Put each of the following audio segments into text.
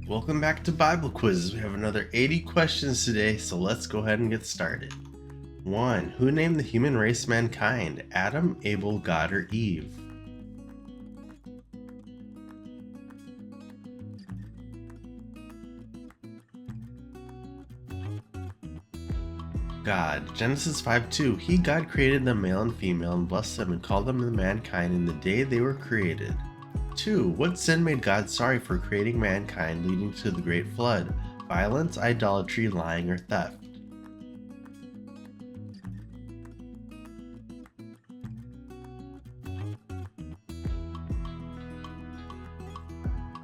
Welcome back to Bible Quizzes. We have another 80 questions today, so let's go ahead and get started. 1. Who named the human race mankind? Adam, Abel, God, or Eve? God. Genesis 5:2. He, God, created them male and female and blessed them and called them the mankind in the day they were created. 2. What sin made God sorry for creating mankind, leading to the great flood? Violence, idolatry, lying, or theft?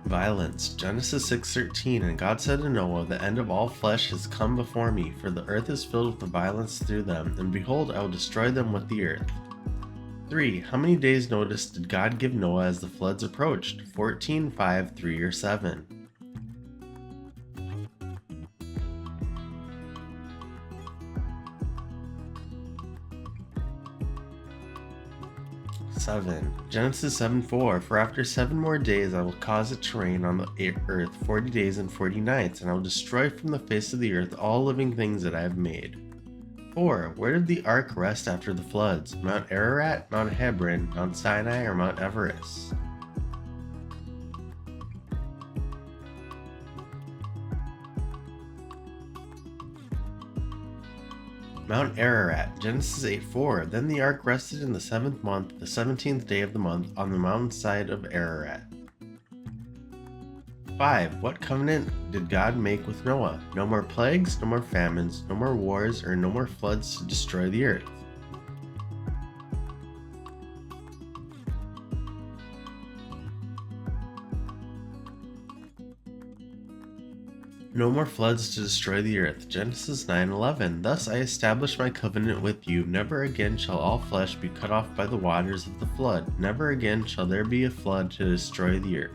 Violence. Genesis 6:13. And God said to Noah, the end of all flesh has come before me, for the earth is filled with the violence through them, and behold, I will destroy them with the earth. 3. How many days' notice did God give Noah as the floods approached? 14, 5, 3, or 7? 7. Genesis 7:4. For after 7 more days I will cause it to rain on the earth 40 days and 40 nights, and I will destroy from the face of the earth all living things that I have made. 4. Where did the ark rest after the floods? Mount Ararat, Mount Hebron, Mount Sinai, or Mount Everest? Mount Ararat. Genesis 8:4. Then the ark rested in the 7th month, the 17th day of the month, on the mountainside of Ararat. 5. What covenant did God make with Noah? No more plagues, no more famines, no more wars, or no more floods to destroy the earth. No more floods to destroy the earth. Genesis 9:11. Thus I establish my covenant with you. Never again shall all flesh be cut off by the waters of the flood. Never again shall there be a flood to destroy the earth.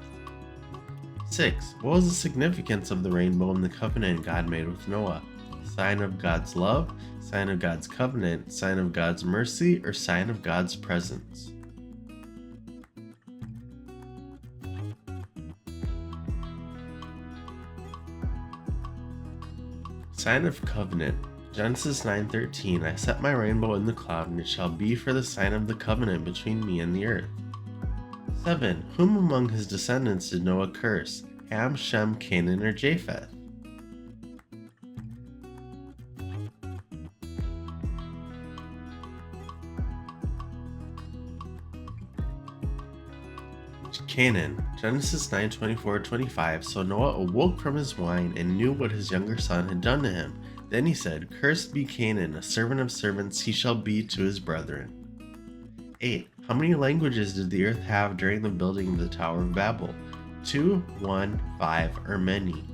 6. What was the significance of the rainbow in the covenant God made with Noah? Sign of God's love, sign of God's covenant, sign of God's mercy, or sign of God's presence? Sign of covenant. Genesis 9:13. I set my rainbow in the cloud, and it shall be for the sign of the covenant between me and the earth. 7. Whom among his descendants did Noah curse? Ham, Shem, Canaan, or Japheth? Canaan. Genesis 9:24-25. So Noah awoke from his wine and knew what his younger son had done to him. Then he said, Cursed be Canaan, a servant of servants he shall be to his brethren. 8. How many languages did the earth have during the building of the Tower of Babel? 2, 1, 5, or many?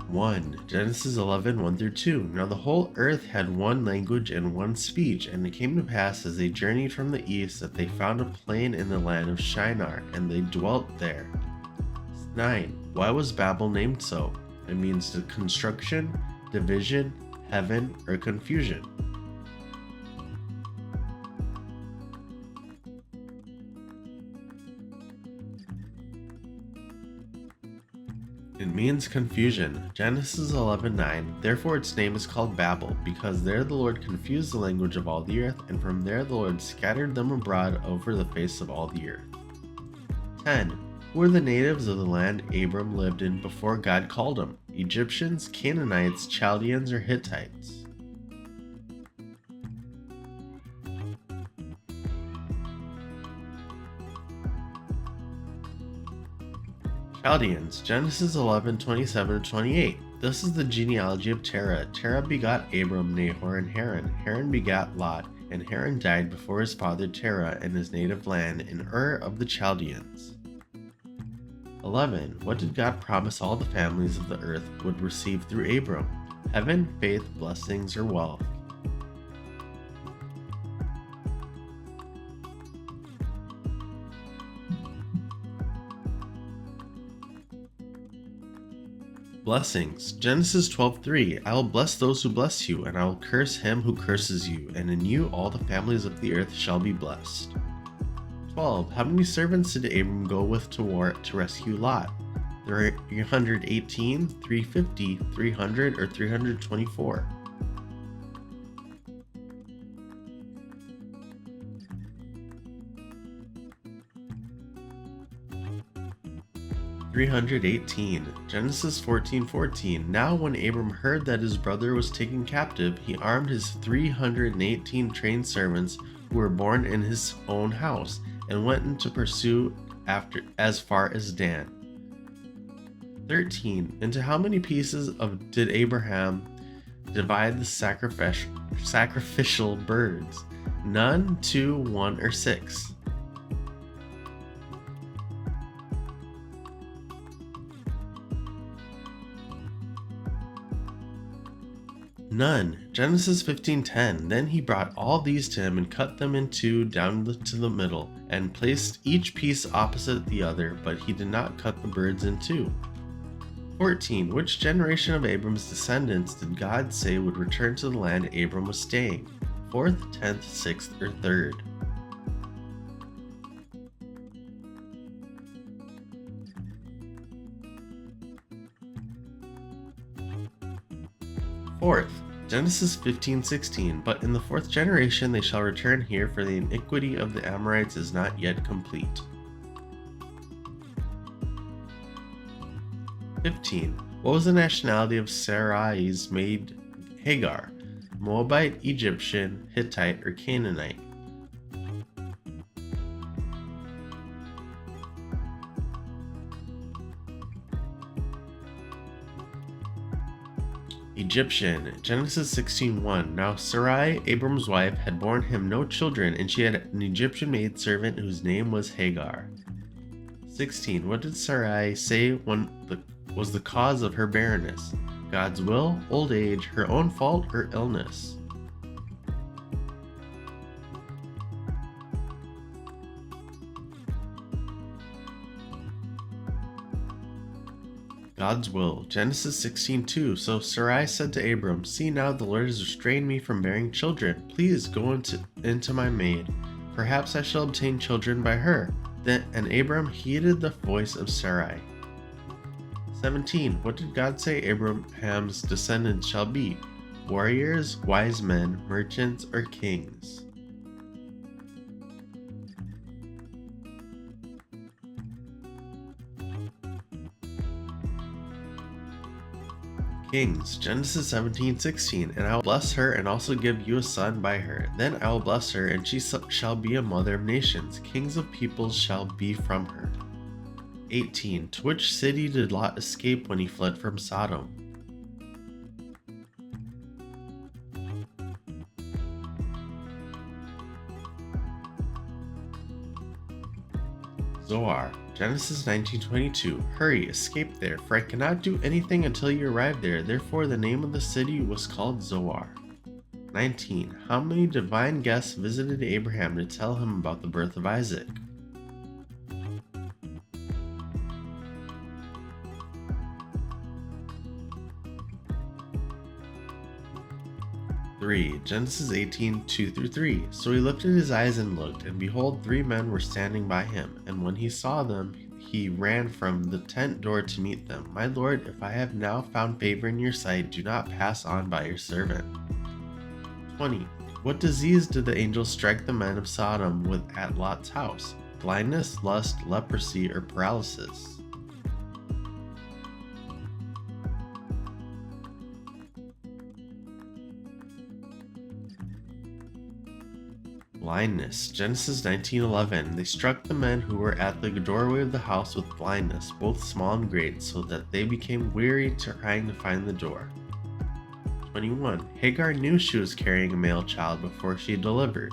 1. Genesis 11:1-2. Now the whole earth had one language and one speech, and it came to pass as they journeyed from the east that they found a plain in the land of Shinar, and they dwelt there. 9. Why was Babel named so? It means the construction, division, heaven, or confusion. It means confusion. Genesis 11:9. Therefore its name is called Babel, because there the Lord confused the language of all the earth, and from there the Lord scattered them abroad over the face of all the earth. 10. Who were the natives of the land Abram lived in before God called him? Egyptians, Canaanites, Chaldeans, or Hittites? Chaldeans. Genesis 11:27-28. This is the genealogy of Terah. Terah begot Abram, Nahor, and Haran. Haran begot Lot, and Haran died before his father Terah in his native land in Ur of the Chaldeans. 11. What did God promise all the families of the earth would receive through Abram? Heaven, faith, blessings, or wealth? Blessings. Genesis 12:3. I will bless those who bless you, and I will curse him who curses you, and in you all the families of the earth shall be blessed. 12. How many servants did Abram go with to war to rescue Lot? 318, 350, 300, or 324? 318. Genesis 14:14. Now when Abram heard that his brother was taken captive, he armed his 318 trained servants who were born in his own house, and went into pursuit after as far as Dan. 13. Into how many pieces did Abraham divide the sacrificial birds? None, 2, 1, or 6? None. Genesis 15:10. Then he brought all these to him and cut them in two down to the middle, and placed each piece opposite the other, but he did not cut the birds in two. 14. Which generation of Abram's descendants did God say would return to the land Abram was staying? 4th, 10th, 6th, or 3rd? 4th. Genesis 15:16. But in the 4th generation they shall return here, for the iniquity of the Amorites is not yet complete. 15. What was the nationality of Sarai's maid Hagar? Moabite, Egyptian, Hittite, or Canaanite? Egyptian. Genesis 16:1. Now Sarai, Abram's wife, had borne him no children, and she had an Egyptian maidservant whose name was Hagar. 16. What did Sarai say was the cause of her barrenness? God's will, old age, her own fault, or illness? God's will. Genesis 16:2. So Sarai said to Abram, See now, the Lord has restrained me from bearing children. Please go into my maid. Perhaps I shall obtain children by her. And Abram heeded the voice of Sarai. 17. What did God say Abraham's descendants shall be? Warriors, wise men, merchants, or kings? Kings. Genesis 17:16. And I will bless her and also give you a son by her. Then I will bless her, and she shall be a mother of nations. Kings of peoples shall be from her. 18. To which city did Lot escape when he fled from Sodom? Zoar. Genesis 19:22. Hurry, escape there, for I cannot do anything until you arrive there. Therefore the name of the city was called Zoar. 19. How many divine guests visited Abraham to tell him about the birth of Isaac? 3. Genesis 18:2-3. So he lifted his eyes and looked, and behold, 3 men were standing by him. And when he saw them, he ran from the tent door to meet them. My Lord, if I have now found favor in your sight, do not pass on by your servant. 20. What disease did the angel strike the men of Sodom with at Lot's house? Blindness, lust, leprosy, or paralysis? Blindness. Genesis 19:11. They struck the men who were at the doorway of the house with blindness, both small and great, so that they became weary trying to find the door. 21. Hagar knew she was carrying a male child before she delivered.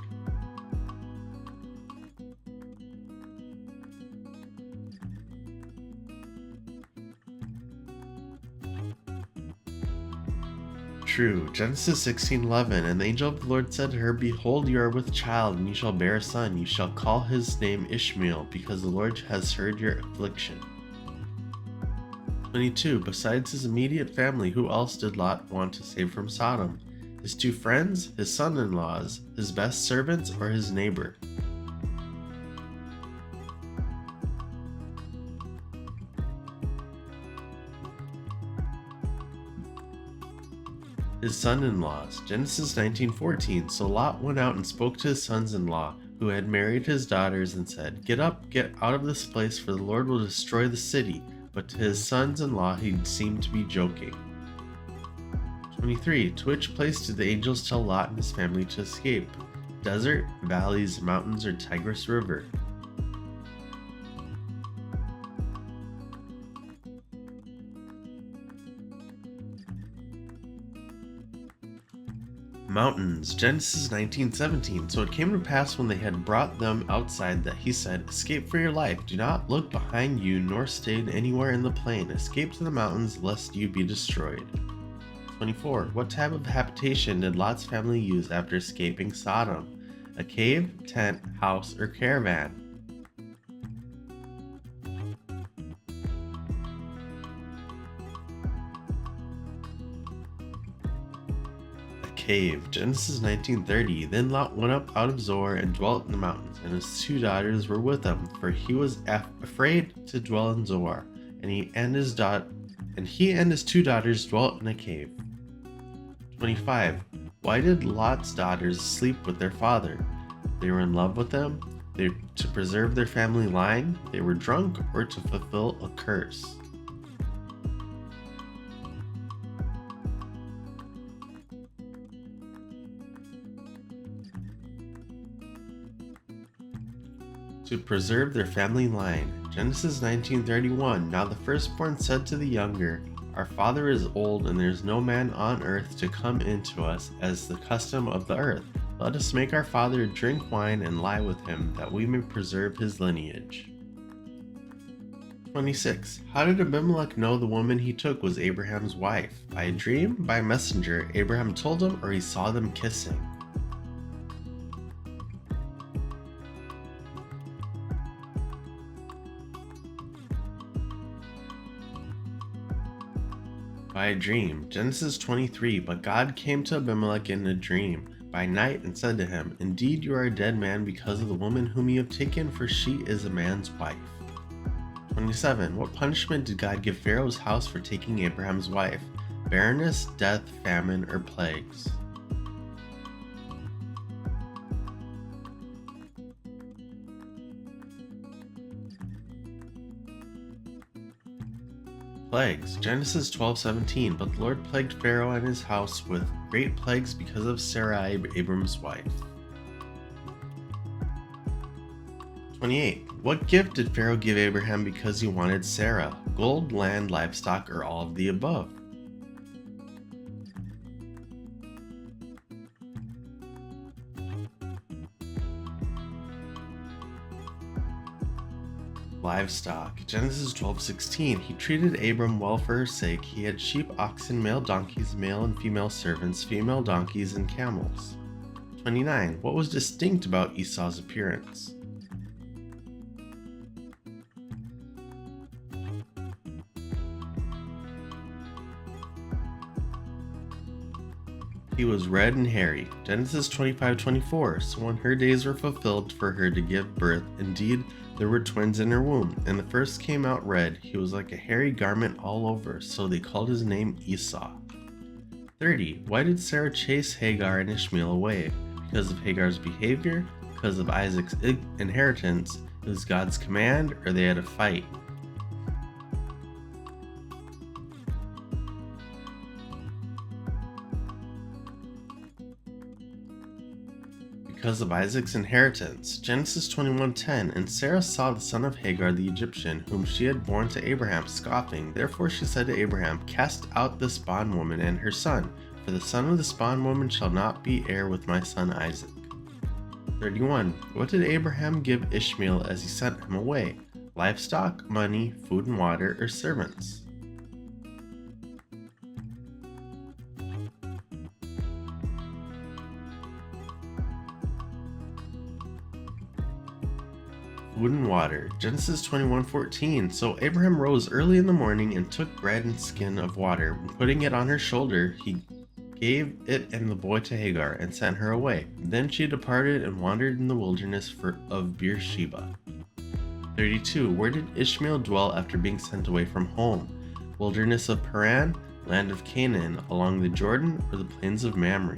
True. Genesis 16:11. And the angel of the Lord said to her, Behold, you are with child, and you shall bear a son. You shall call his name Ishmael, because the Lord has heard your affliction. 22. Besides his immediate family, who else did Lot want to save from Sodom? His two friends, his son-in-laws, his best servants, or his neighbor? His son-in-laws. Genesis 19:14. So Lot went out and spoke to his sons-in-law, who had married his daughters, and said, Get up, get out of this place, for the Lord will destroy the city. But to his sons-in-law he seemed to be joking. 23. To which place did the angels tell Lot and his family to escape? Desert, valleys, mountains, or Tigris River? Mountains. Genesis 19:17. So it came to pass when they had brought them outside that he said, Escape for your life. Do not look behind you, nor stay anywhere in the plain. Escape to the mountains, lest you be destroyed. 24. What type of habitation did Lot's family use after escaping Sodom? A cave, tent, house, or caravan? Cave. Genesis 19:30. Then Lot went up out of Zoar and dwelt in the mountains, and his two daughters were with him, for he was afraid to dwell in Zoar, and he and his two daughters dwelt in a cave. 25. Why did Lot's daughters sleep with their father? They were in love with him, to preserve their family line, they were drunk, or to fulfill a curse. To preserve their family line. Genesis 19:31. Now the firstborn said to the younger, Our father is old, and there is no man on earth to come in to us, as the custom of the earth. Let us make our father drink wine and lie with him, that we may preserve his lineage. 26. How did Abimelech know the woman he took was Abraham's wife? By a dream? By a messenger? Abraham told him, or he saw them kissing? By a dream. Genesis 23. But God came to Abimelech in a dream by night and said to him, Indeed you are a dead man because of the woman whom you have taken, for she is a man's wife. 27. What punishment did God give Pharaoh's house for taking Abraham's wife? Barrenness, death, famine, or plagues? Plagues. Genesis 12:17. But the Lord plagued Pharaoh and his house with great plagues because of Sarai, Abram's wife. 28. What gift did Pharaoh give Abraham because he wanted Sarah? Gold, land, livestock, or all of the above? Livestock. Genesis 12:16. He treated Abram well for her sake. He had sheep, oxen, male donkeys, male and female servants, female donkeys, and camels. 29. What was distinct about Esau's appearance? He was red and hairy. Genesis 25:24. So when her days were fulfilled for her to give birth, indeed there were twins in her womb, and the first came out red. He was like a hairy garment all over, so they called his name Esau. 30. Why did Sarah chase Hagar and Ishmael away? Because of Hagar's behavior? Because of Isaac's inheritance? It was God's command, or they had a fight? Because of Isaac's inheritance. Genesis 21:10. And Sarah saw the son of Hagar the Egyptian, whom she had borne to Abraham, scoffing. Therefore she said to Abraham, Cast out this bondwoman and her son, for the son of this bondwoman shall not be heir with my son Isaac. 31. What did Abraham give Ishmael as he sent him away? Livestock, money, food and water, or servants? Food and water. Genesis 21:14. So Abraham rose early in the morning and took bread and skin of water. Putting it on her shoulder, he gave it and the boy to Hagar and sent her away. Then she departed and wandered in the wilderness of Beersheba. 32. Where did Ishmael dwell after being sent away from home? Wilderness of Paran, land of Canaan, along the Jordan, or the plains of Mamre?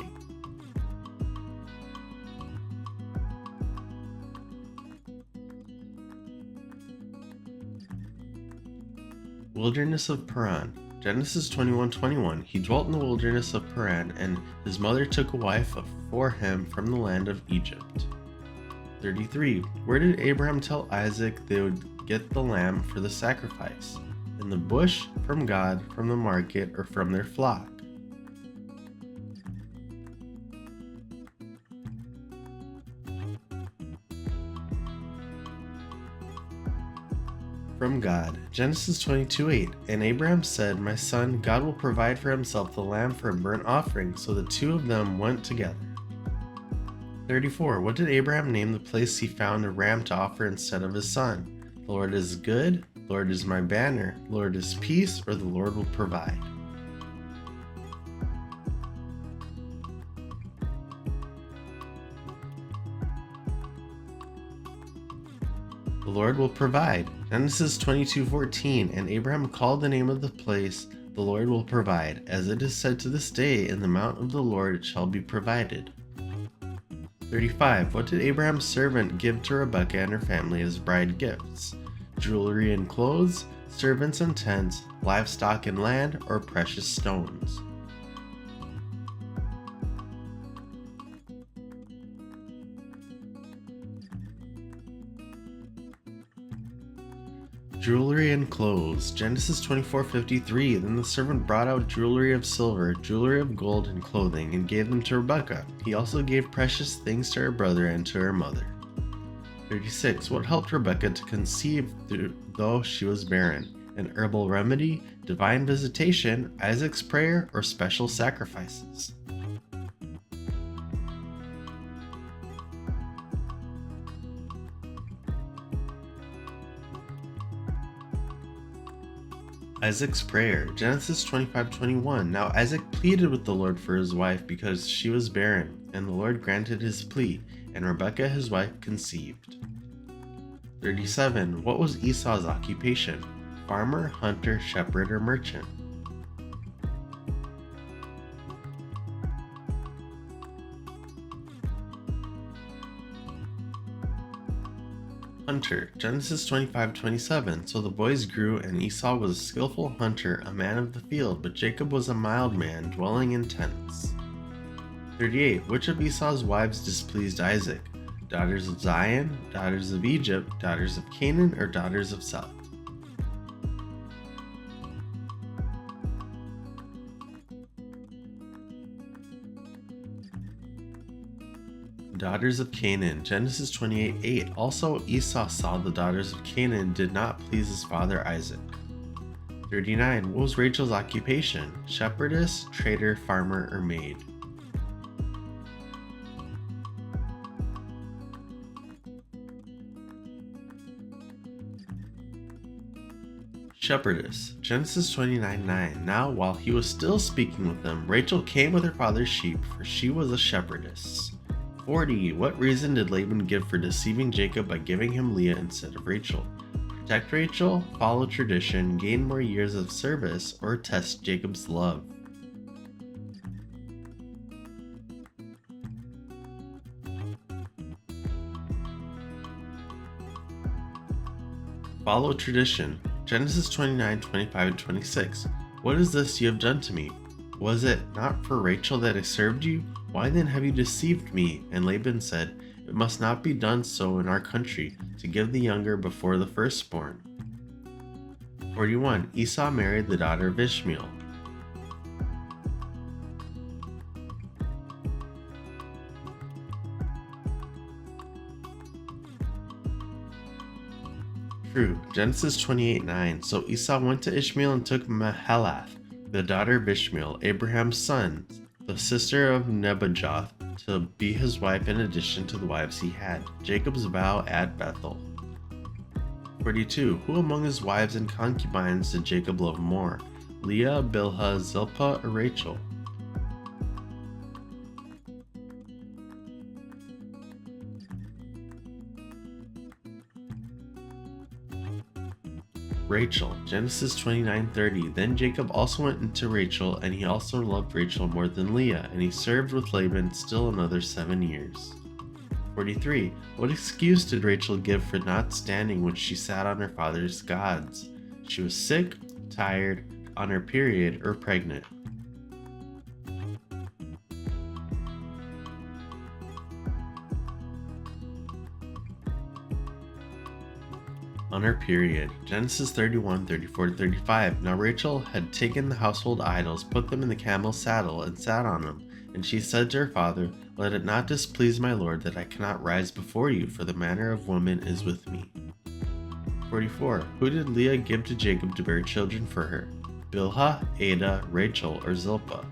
Wilderness of Paran. Genesis 21:21. He dwelt in the wilderness of Paran, and his mother took a wife for him from the land of Egypt. 33. Where did Abraham tell Isaac they would get the lamb for the sacrifice? In the bush, from God, from the market, or from their flock? From God. Genesis 22:8. And Abraham said, My son, God will provide for himself the lamb for a burnt offering. So the two of them went together. 34. What did Abraham name the place he found a ram to offer instead of his son? The Lord is good, the Lord is my banner, the Lord is peace, or the Lord will provide. The Lord will provide. Genesis 22:14. And Abraham called the name of the place, the Lord will provide. As it is said to this day, in the mount of the Lord it shall be provided. 35. What did Abraham's servant give to Rebekah and her family as bride gifts? Jewelry and clothes, servants and tents, livestock and land, or precious stones? Jewelry and clothes. Genesis 24:53. Then the servant brought out jewelry of silver, jewelry of gold, and clothing, and gave them to Rebekah. He also gave precious things to her brother and to her mother. 36. What helped Rebekah to conceive though she was barren? An herbal remedy, divine visitation, Isaac's prayer, or special sacrifices? Isaac's prayer. Genesis 25:21. Now Isaac pleaded with the Lord for his wife because she was barren, and the Lord granted his plea, and Rebekah his wife conceived. 37. What was Esau's occupation? Farmer, hunter, shepherd, or merchant? Hunter. Genesis 25:27. So the boys grew, and Esau was a skillful hunter, a man of the field, but Jacob was a mild man, dwelling in tents. 38. Which of Esau's wives displeased Isaac? Daughters of Zion, daughters of Egypt, daughters of Canaan, or daughters of South? Daughters of Canaan. Genesis 28:8. Also Esau saw the daughters of Canaan did not please his father Isaac. 39. What was Rachel's occupation? Shepherdess, trader, farmer, or maid? Shepherdess. Genesis 29:9. Now while he was still speaking with them, Rachel came with her father's sheep, for she was a shepherdess. 40. What reason did Laban give for deceiving Jacob by giving him Leah instead of Rachel? Protect Rachel, follow tradition, gain more years of service, or test Jacob's love? Follow tradition. Genesis 29:25-26. What is this you have done to me? Was it not for Rachel that I served you? Why then have you deceived me? And Laban said, It must not be done so in our country, to give the younger before the firstborn. 41. Esau married the daughter of Ishmael. True. Genesis 28:9. So Esau went to Ishmael and took Mahalath, the daughter of Ishmael, Abraham's son, the sister of Nebajoth, to be his wife in addition to the wives he had. Jacob's vow at Bethel. 42. Who among his wives and concubines did Jacob love more? Leah, Bilhah, Zilpah, or Rachel? Rachel. Genesis 29:30. Then Jacob also went into Rachel, and he also loved Rachel more than Leah, and he served with Laban still another 7 years. 43. What excuse did Rachel give for not standing when she sat on her father's gods? She was sick, tired, on her period, or pregnant. On her period. Genesis 31:34-35. Now Rachel had taken the household idols, put them in the camel's saddle, and sat on them. And she said to her father, Let it not displease my lord that I cannot rise before you, for the manner of woman is with me. 44. Who did Leah give to Jacob to bear children for her? Bilhah, Ada, Rachel, or Zilpah?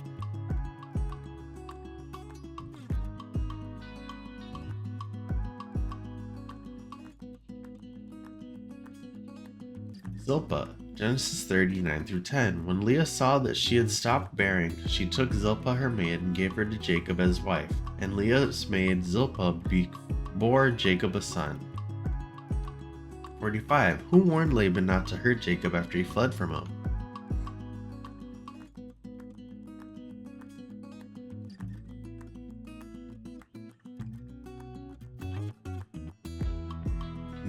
Zilpah. Genesis 39-10. When Leah saw that she had stopped bearing, she took Zilpah her maid and gave her to Jacob as wife. And Leah's maid Zilpah bore Jacob a son. 45. Who warned Laban not to hurt Jacob after he fled from him?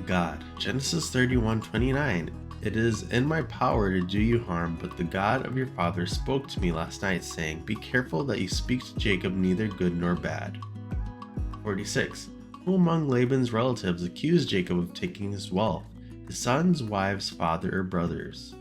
God. Genesis 31:29. It is in my power to do you harm, but the God of your father spoke to me last night, saying, Be careful that you speak to Jacob neither good nor bad. 46. Who among Laban's relatives accused Jacob of taking his wealth? His sons, wives, father, or brothers?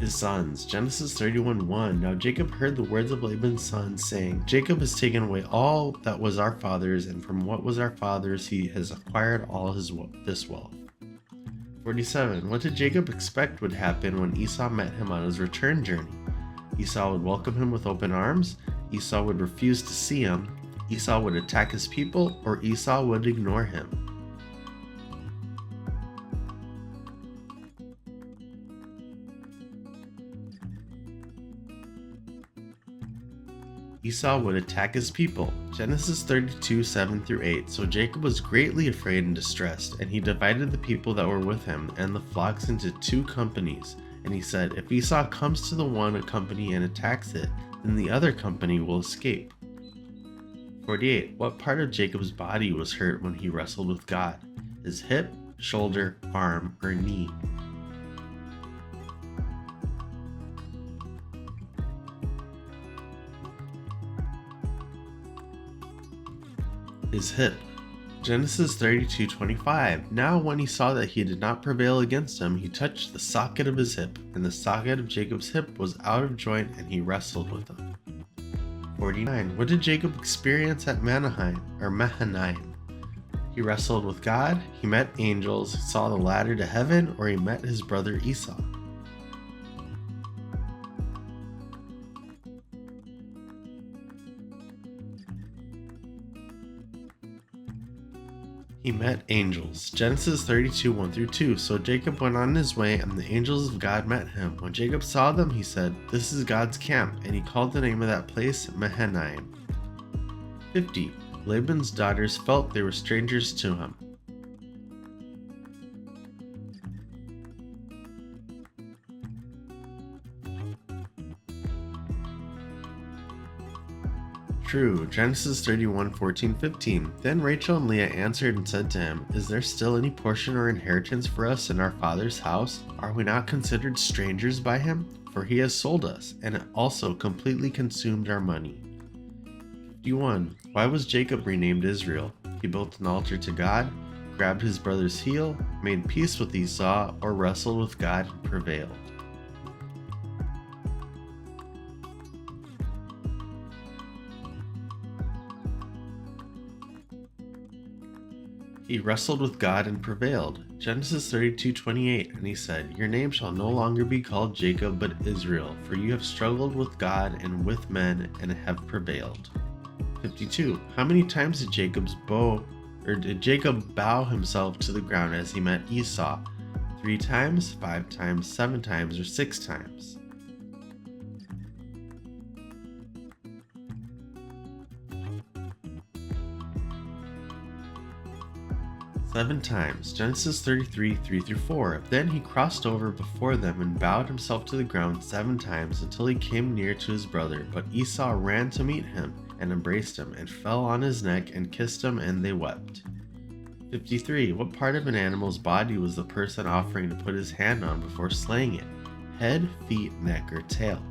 His sons. Genesis 31:1. Now Jacob heard the words of Laban's sons, saying, Jacob has taken away all that was our father's, and from what was our father's he has acquired all this wealth. 47. What did Jacob expect would happen when Esau met him on his return journey? Esau would welcome him with open arms, Esau would refuse to see him, Esau would attack his people, or Esau would ignore him. Esau would attack his people. Genesis 32:7-8. So Jacob was greatly afraid and distressed, and he divided the people that were with him and the flocks into 2 companies. And he said, If Esau comes to the one company and attacks it, then the other company will escape. 48. What part of Jacob's body was hurt when he wrestled with God? His hip, shoulder, arm, or knee? His hip. Genesis 32:25. Now when he saw that he did not prevail against him, he touched the socket of his hip, and the socket of Jacob's hip was out of joint, and he wrestled with him. 49. What did Jacob experience at Mahanaim? He wrestled with God, he met angels, saw the ladder to heaven, or he met his brother Esau. He met angels. Genesis 32:1-2. So Jacob went on his way, and the angels of God met him. When Jacob saw them, he said, This is God's camp, and he called the name of that place Mahanaim. 50. Laban's daughters felt they were strangers to him. True. Genesis 31:14-15. Then Rachel and Leah answered and said to him, Is there still any portion or inheritance for us in our father's house? Are we not considered strangers by him? For he has sold us, and also completely consumed our money. 51. Why was Jacob renamed Israel? He built an altar to God, grabbed his brother's heel, made peace with Esau, or wrestled with God and prevailed. He wrestled with God and prevailed. Genesis 32:28, and he said, "Your name shall no longer be called Jacob but Israel, for you have struggled with God and with men and have prevailed." 52. How many times did Jacob bow himself to the ground as he met Esau? 3 times, 5 times, 7 times, or 6 times? Seven times. Genesis 33, 3-4. Then he crossed over before them and bowed himself to the ground 7 times until he came near to his brother. But Esau ran to meet him and embraced him and fell on his neck and kissed him, and they wept. 53. What part of an animal's body was the person offering to put his hand on before slaying it? Head, feet, neck, or tail?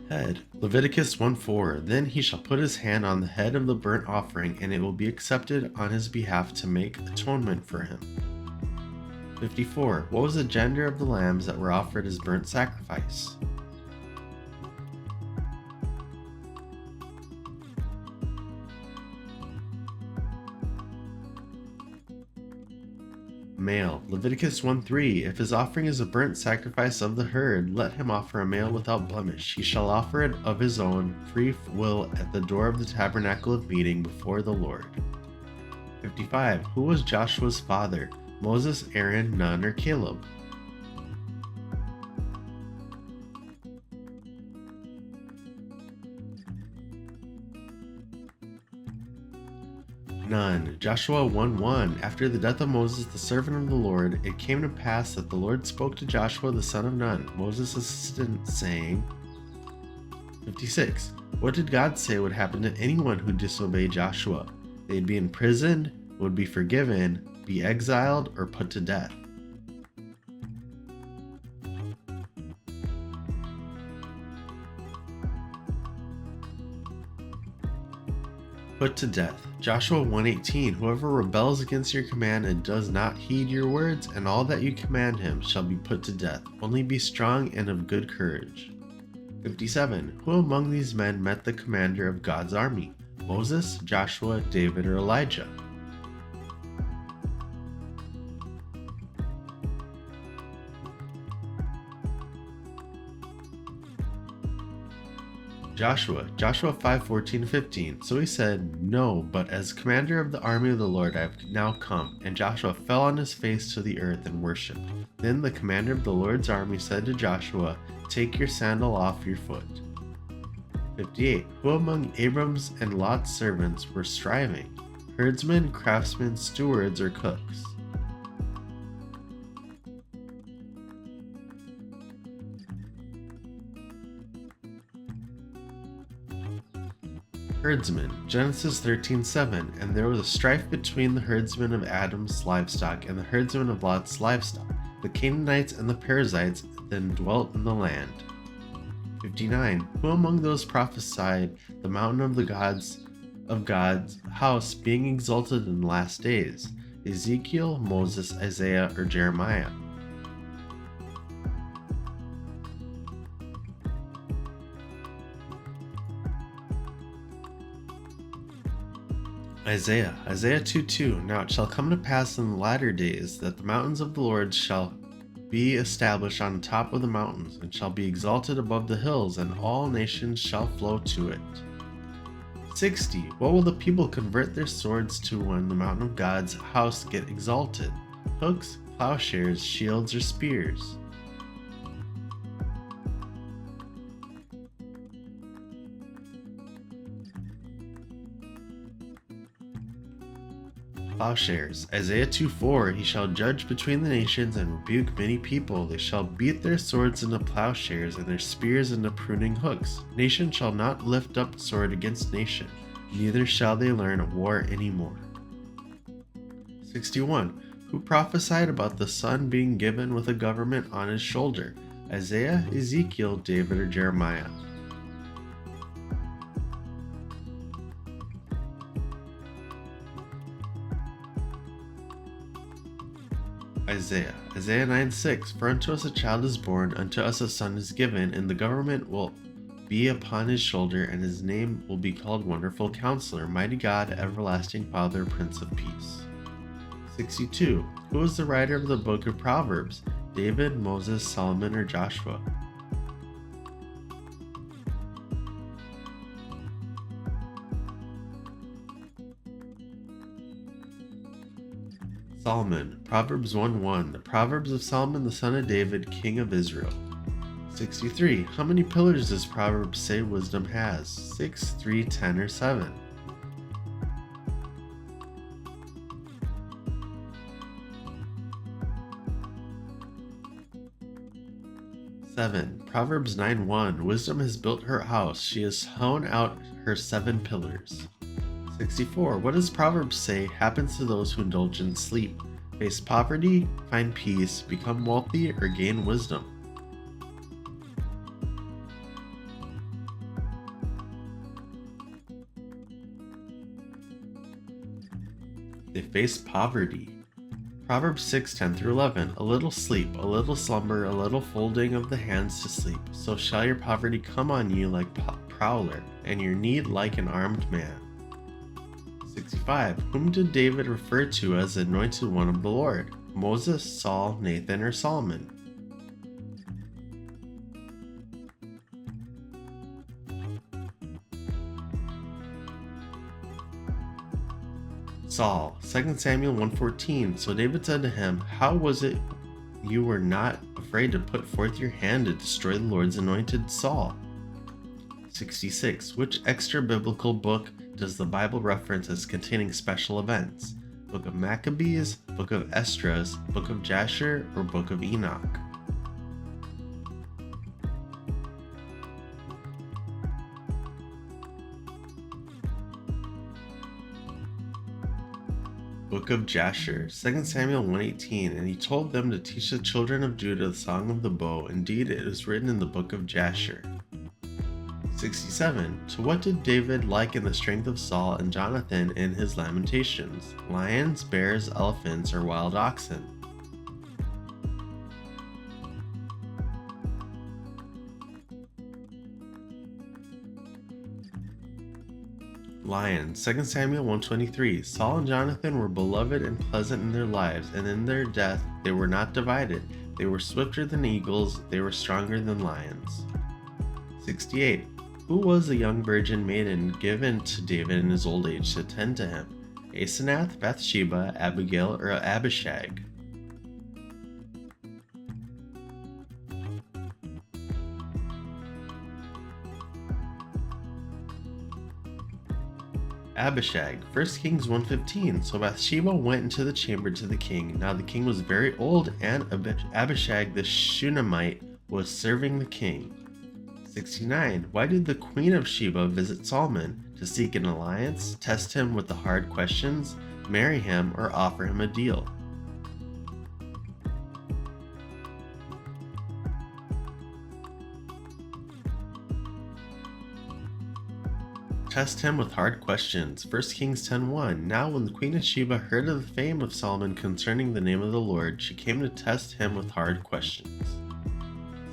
Head. Leviticus 1:4. Then he shall put his hand on the head of the burnt offering, and it will be accepted on his behalf to make atonement for him. 54. What was the gender of the lambs that were offered as burnt sacrifice? Male. Leviticus 1:3. If his offering is a burnt sacrifice of the herd, let him offer a male without blemish. He shall offer it of his own free will at the door of the tabernacle of meeting before the Lord. 55. Who was Joshua's father? Moses, Aaron, Nun, or Caleb? None. Joshua 1:1. After the death of Moses, the servant of the Lord, it came to pass that the Lord spoke to Joshua the son of Nun, Moses' assistant, saying, 56. What did God say would happen to anyone who disobeyed Joshua? They'd be imprisoned, would be forgiven, be exiled, or put to death. Put to death. Joshua 1:18. Whoever rebels against your command and does not heed your words and all that you command him shall be put to death. Only be strong and of good courage. 57. Who among these men met the commander of God's army? Moses, Joshua, David, or Elijah? Joshua 5:14-15. So he said, "No, but as commander of the army of the Lord I have now come." And Joshua fell on his face to the earth and worshipped. Then the commander of the Lord's army said to Joshua, "Take your sandal off your foot." 58. Who among Abram's and Lot's servants were striving? Herdsmen, craftsmen, stewards, or cooks? Herdsmen. Genesis 13:7. And there was a strife between the herdsmen of Adam's livestock and the herdsmen of Lot's livestock. The Canaanites and the Perizzites then dwelt in the land. 59. Who among those prophesied the mountain of God's house being exalted in the last days? Ezekiel, Moses, Isaiah, or Jeremiah? Isaiah 2:2. Now it shall come to pass in the latter days that the mountains of the Lord shall be established on the top of the mountains, and shall be exalted above the hills, and all nations shall flow to it. 60. What will the people convert their swords to when the mountain of God's house get exalted? Hooks, plowshares, shields, or spears? Plowshares. Isaiah 2:4. He shall judge between the nations and rebuke many people. They shall beat their swords into plowshares and their spears into pruning hooks. Nation shall not lift up sword against nation, neither shall they learn war anymore. 61. Who prophesied about the son being given with a government on his shoulder? Isaiah, Ezekiel, David, or Jeremiah? Isaiah 9:6. For unto us a child is born, unto us a son is given, and the government will be upon his shoulder, and his name will be called Wonderful Counselor, Mighty God, Everlasting Father, Prince of Peace. 62. Who is the writer of the book of Proverbs? David, Moses, Solomon, or Joshua? Solomon. Proverbs 1:1. The Proverbs of Solomon the son of David, king of Israel. 63. How many pillars does Proverbs say wisdom has? 6, 3, 10, or 7? 7. Proverbs 9:1. Wisdom has built her house. She has hewn out her 7 pillars. 64. What does Proverbs say happens to those who indulge in sleep? Face poverty, find peace, become wealthy, or gain wisdom? They face poverty. Proverbs 6:10-11. A little sleep, a little slumber, a little folding of the hands to sleep. So shall your poverty come on you like prowler, and your need like an armed man. 65. Whom did David refer to as the anointed one of the Lord? Moses, Saul, Nathan, or Solomon? Saul. 2 Samuel 1:14. So David said to him, how was it you were not afraid to put forth your hand to destroy the Lord's anointed Saul? 66. Which extra biblical book does the Bible reference as containing special events? Book of Maccabees, Book of Esdras, Book of Jasher, or Book of Enoch? Book of Jasher. 2 Samuel 1:18. And he told them to teach the children of Judah the song of the bow. Indeed, it is written in the book of Jasher. 67. To what did David liken the strength of Saul and Jonathan in his lamentations? Lions, bears, elephants, or wild oxen? Lions. 2 Samuel 1:23. Saul and Jonathan were beloved and pleasant in their lives, and in their death they were not divided. They were swifter than eagles, they were stronger than lions. 68. Who was the young virgin maiden given to David in his old age to tend to him? Asenath, Bathsheba, Abigail, or Abishag? Abishag. 1 Kings 1:15. So Bathsheba went into the chamber to the king. Now the king was very old, and Abishag the Shunammite was serving the king. 69. Why did the Queen of Sheba visit Solomon? To seek an alliance, test him with the hard questions, marry him, or offer him a deal? Test him with hard questions. 1 Kings 10:1. Now when the Queen of Sheba heard of the fame of Solomon concerning the name of the Lord, she came to test him with hard questions.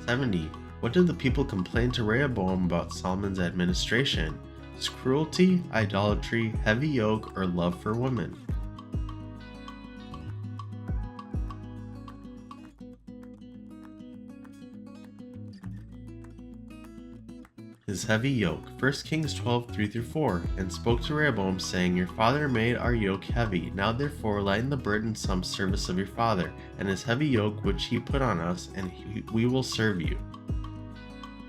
70. What did the people complain to Rehoboam about Solomon's administration? His cruelty, idolatry, heavy yoke, or love for women? His heavy yoke. 1 Kings 12:3-4. And spoke to Rehoboam, saying, your father made our yoke heavy. Now therefore lighten the burden some service of your father, and his heavy yoke which he put on us, and we will serve you.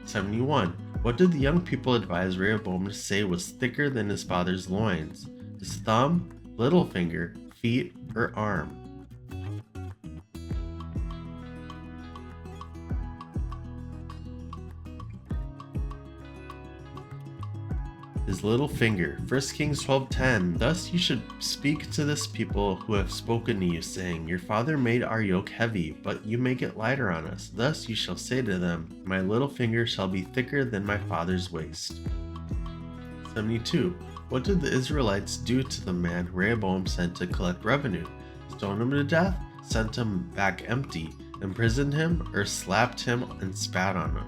71. What did the young people advise Rehoboam to say was thicker than his father's loins? His thumb, little finger, feet, or arm? His little finger. 1 Kings 12:10. Thus you should speak to this people who have spoken to you, saying, your father made our yoke heavy, but you make it lighter on us. Thus you shall say to them, my little finger shall be thicker than my father's waist. 72. What did the Israelites do to the man Rehoboam sent to collect revenue? Stoned him to death? Sent him back empty? Imprisoned him? Or slapped him and spat on him?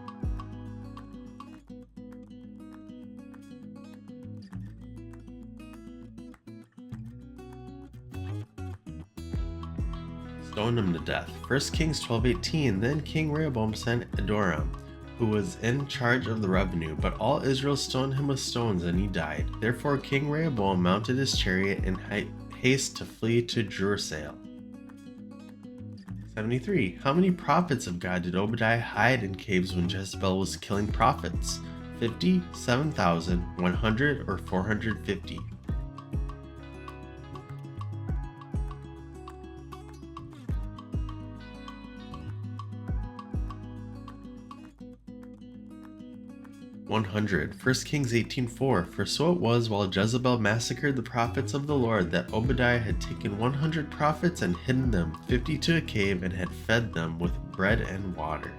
stoned him to death. 1 Kings 12:18. Then King Rehoboam sent Adoram, who was in charge of the revenue, but all Israel stoned him with stones, and he died. Therefore King Rehoboam mounted his chariot in haste to flee to Jerusalem. 73. How many prophets of God did Obadiah hide in caves when Jezebel was killing prophets? 50, 7,000, 100, or 450? (100). 1 Kings 18:4. For so it was while Jezebel massacred the prophets of the Lord that Obadiah had taken 100 prophets and hidden them 50 to a cave and had fed them with bread and water.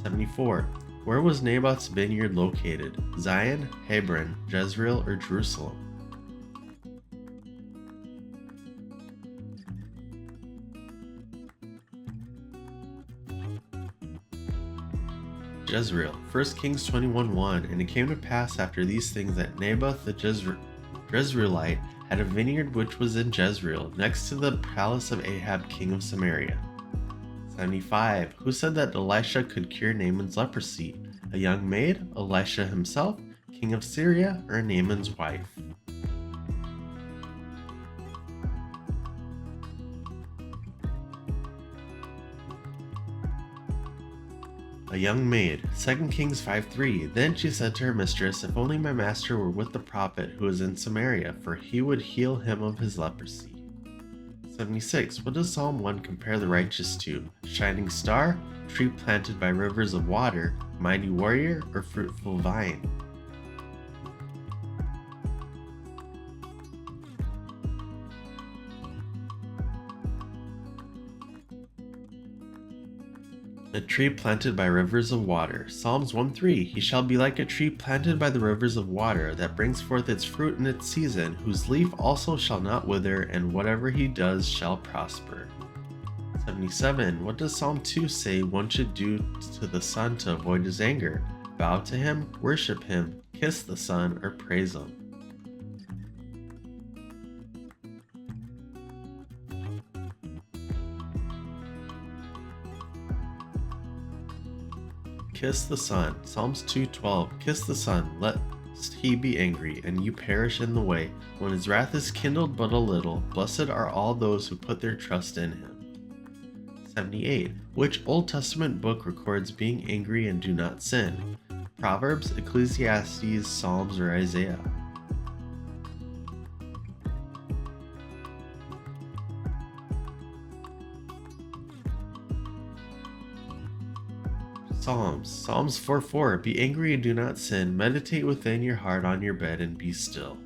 74. Where was Naboth's vineyard located? Zion, Hebron, Jezreel, or Jerusalem? Jezreel. 1 Kings 21:1. And it came to pass after these things that Naboth the Jezreelite had a vineyard which was in Jezreel, next to the palace of Ahab king of Samaria. 75. Who said that Elisha could cure Naaman's leprosy? A young maid, Elisha himself, king of Syria, or Naaman's wife? A young maid. 2 Kings 5:3. Then she said to her mistress, If only my master were with the prophet who is in Samaria, for he would heal him of his leprosy. 76. What does Psalm 1 compare the righteous to? Shining star, tree planted by rivers of water, mighty warrior, or fruitful vine? A tree planted by rivers of water. Psalms 1:3. He shall be like a tree planted by the rivers of water, that brings forth its fruit in its season, whose leaf also shall not wither, and whatever he does shall prosper. 77. What does Psalm 2 say one should do to the Son to avoid his anger? Bow to him, worship him, kiss the Son, or praise him? Kiss the Son. Psalms 2:12. Kiss the Son, lest he be angry, and you perish in the way, when his wrath is kindled but a little. Blessed are all those who put their trust in him. 78. Which Old Testament book records being angry and do not sin? Proverbs, Ecclesiastes, Psalms, or Isaiah? Psalms 4:4. Be angry and do not sin. Meditate within your heart on your bed and be still.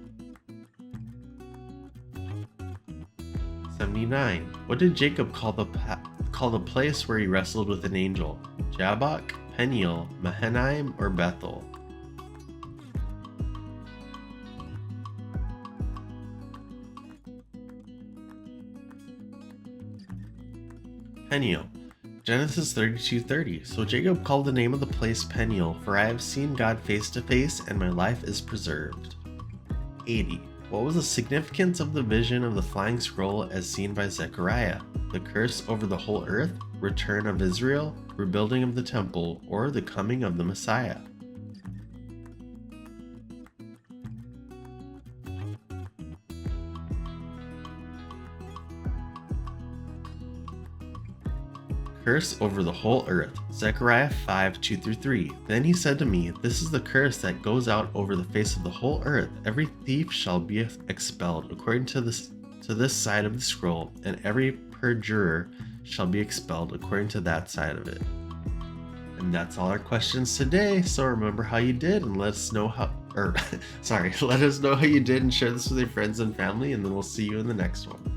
79. What did Jacob call the place where he wrestled with an angel? Jabbok, Peniel, Mahanaim, or Bethel? Peniel. Genesis 32:30. So Jacob called the name of the place Peniel, for I have seen God face to face, and my life is preserved. 80. What was the significance of the vision of the flying scroll as seen by Zechariah? The curse over the whole earth, return of Israel, rebuilding of the temple, or the coming of the Messiah? Curse over the whole earth. Zechariah 5:2-3. Then he said to me, This is the curse that goes out over the face of the whole earth. Every thief shall be expelled according to this side of the scroll, and every perjurer shall be expelled according to that side of it. And that's all our questions today. So remember how you did, and let us know how let us know how you did, and share this with your friends and family, and then we'll see you in the next one.